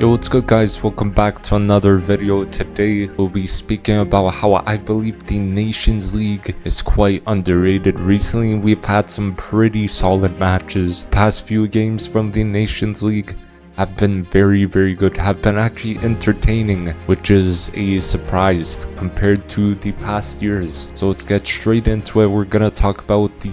Yo, what's good guys? Welcome back to another video. Today we'll be speaking about how I believe the Nations League is quite underrated. Recently we've had some pretty solid matches. Past few games from the Nations League have been very good, have been actually entertaining, which is a surprise compared to the past years. So let's get straight into it. We're gonna talk about the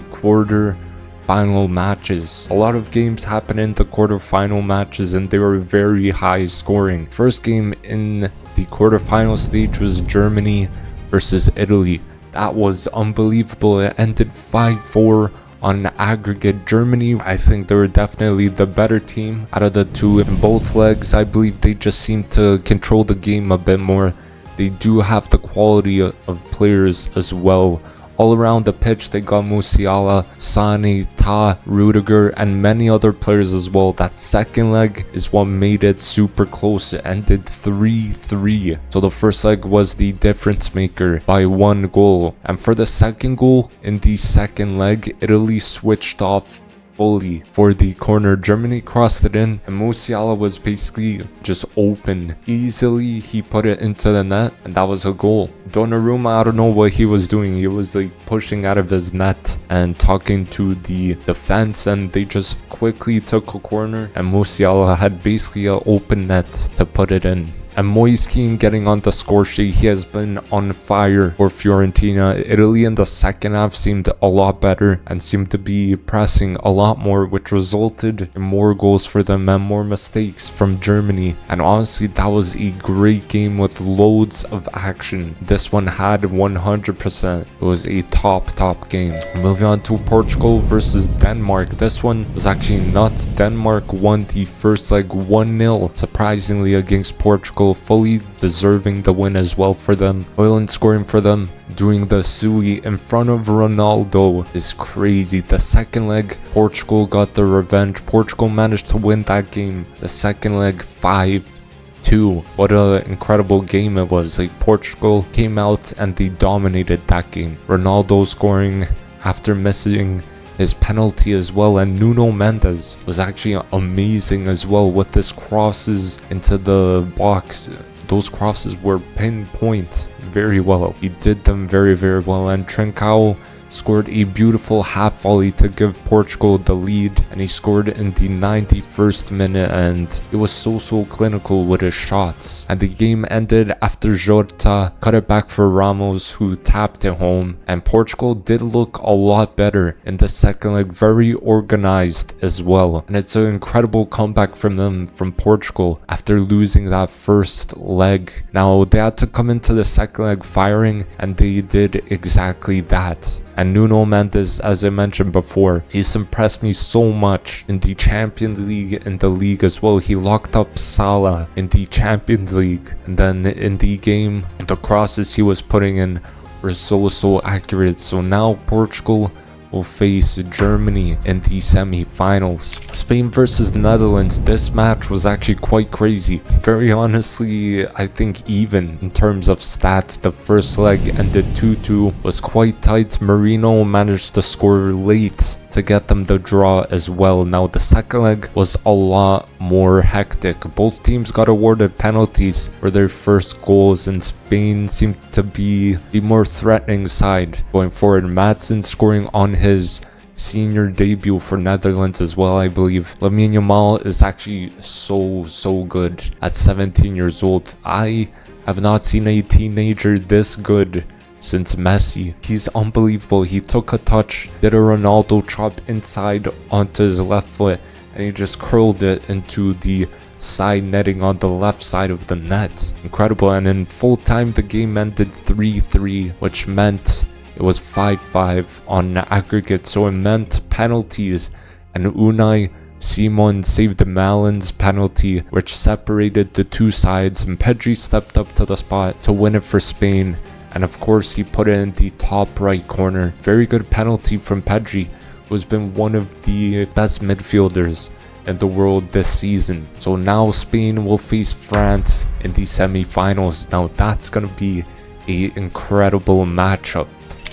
final matches. A lot of games happen in the quarterfinal matches and they were very high scoring. First game in the quarterfinal stage was Germany versus Italy. That was unbelievable. It ended 5-4 on aggregate. Germany, I think they were definitely the better team out of the two in both legs. I believe they just seemed to control the game a bit more. They do have the quality of players as well. All around the pitch, they got Musiala, Sane, Ta, Rudiger, and many other players as well. That second leg is what made it super close. It ended 3-3. So the first leg was the difference maker by 1 goal. And for the second goal in the second leg, Italy switched off fully for the corner. Germany crossed it in and Musiala was basically just open. Easily he put it into the net and that was a goal. Donnarumma, I don't know what he was doing. He was like pushing out of his net and talking to the defense, and they just quickly took a corner and Musiala had basically an open net to put it in. And Moise Kean getting on the score sheet. He has been on fire for Fiorentina. Italy in the second half seemed a lot better and seemed to be pressing a lot more, which resulted in more goals for them and more mistakes from Germany. And honestly, that was a great game with loads of action. This one had 100%. It was a top game. Moving on to Portugal versus Denmark. This one was actually nuts. Denmark won the first leg 1-0, surprisingly, against Portugal. Fully deserving the win as well for them. Højlund scoring for them, doing the Sui in front of Ronaldo is crazy. The second leg, Portugal got the revenge. Portugal managed to win that game. The second leg, 5-2. What an incredible game it was. Like, Portugal came out and they dominated that game. Ronaldo scoring after missing his penalty as well, and Nuno Mendes was actually amazing as well with his crosses into the box. Those crosses were pinpoint very well. He did them very well. And Trincao scored a beautiful half volley to give Portugal the lead, and he scored in the 91st minute, and it was so clinical with his shots. And the game ended after Jota cut it back for Ramos, who tapped it home. And Portugal did look a lot better in the second leg, very organized as well. And it's an incredible comeback from them, from Portugal, after losing that first leg. Now they had to come into the second leg firing, and they did exactly that. And Nuno Mendes, as I mentioned before, he's impressed me so much in the Champions League and the league as well. He locked up Salah in the Champions League, and then in the game, the crosses he was putting in were so accurate. So now Portugal will face Germany in the semi-finals. Spain versus Netherlands. This match was actually quite crazy. Very honestly, I think even in terms of stats, the first leg ended 2-2, was quite tight. Marino managed to score late to get them the draw as well. Now the second leg was a lot more hectic. Both teams got awarded penalties for their first goals, and Spain seemed to be the more threatening side going forward. Madsen scoring on his senior debut for Netherlands as well, I believe. Lamine Yamal is actually so good at 17 years old. I have not seen a teenager this good since Messi. He's unbelievable. He took a touch, did a Ronaldo chop inside onto his left foot, and he just curled it into the side netting on the left side of the net. Incredible. And in full time, the game ended 3-3, which meant it was 5-5 on aggregate. So it meant penalties, and Unai Simon saved the Malin's penalty, which separated the two sides, and Pedri stepped up to the spot to win it for Spain. And of course, he put it in the top right corner. Very good penalty from Pedri, who has been one of the best midfielders in the world this season. So now Spain will face France in the semi-finals. Now that's going to be an incredible matchup.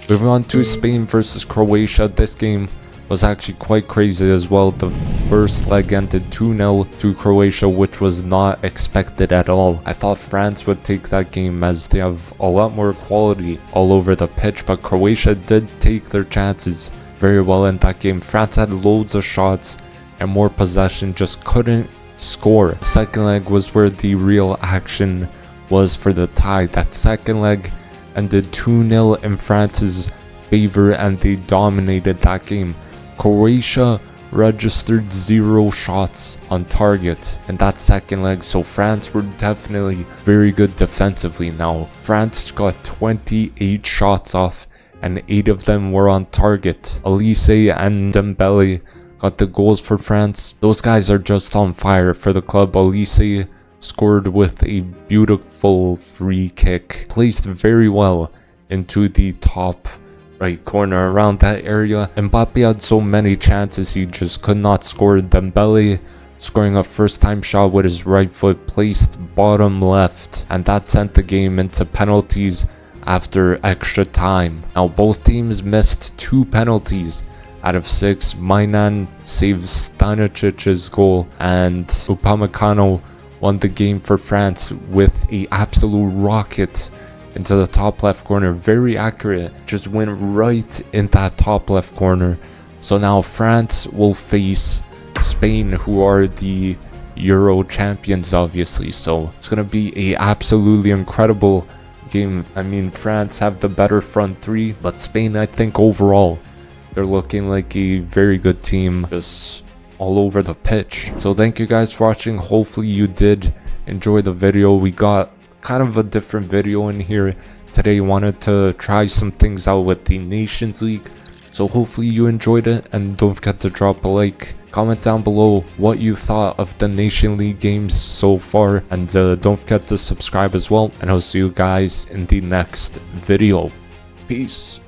Moving on to Spain versus Croatia. This game was actually quite crazy as well. The first leg ended 2-0 to Croatia, which was not expected at all. I thought France would take that game as they have a lot more quality all over the pitch, but Croatia did take their chances very well in that game. France had loads of shots and more possession, just couldn't score. The second leg was where the real action was for the tie. That second leg ended 2-0 in France's favor and they dominated that game. Croatia registered 0 shots on target in that second leg, so France were definitely very good defensively. Now France got 28 shots off and 8 of them were on target. Elise and Dembele got the goals for France. Those guys are just on fire for the club. Elise scored with a beautiful free kick, placed very well into the top right corner around that area. Mbappe had so many chances, he just could not score. Dembele scoring a first time shot with his right foot, placed bottom left, and that sent the game into penalties after extra time. Now both teams missed 2 penalties out of 6. Mainan saved Stanicic's goal and Upamecano won the game for France with a absolute rocket into the top left corner. Very accurate, just went right in that top left corner. So now France will face Spain, who are the Euro champions obviously, so it's gonna be a absolutely incredible game. I mean, France have the better front three, but Spain, I think overall they're looking like a very good team, just all over the pitch. So thank you guys for watching. Hopefully you did enjoy the video. We got kind of a different video in here today. Wanted to try some things out with the Nations League, so hopefully you enjoyed it, and don't forget to drop a like, comment down below what you thought of the Nation League games so far, and don't forget to subscribe as well, and I'll see you guys in the next video. Peace.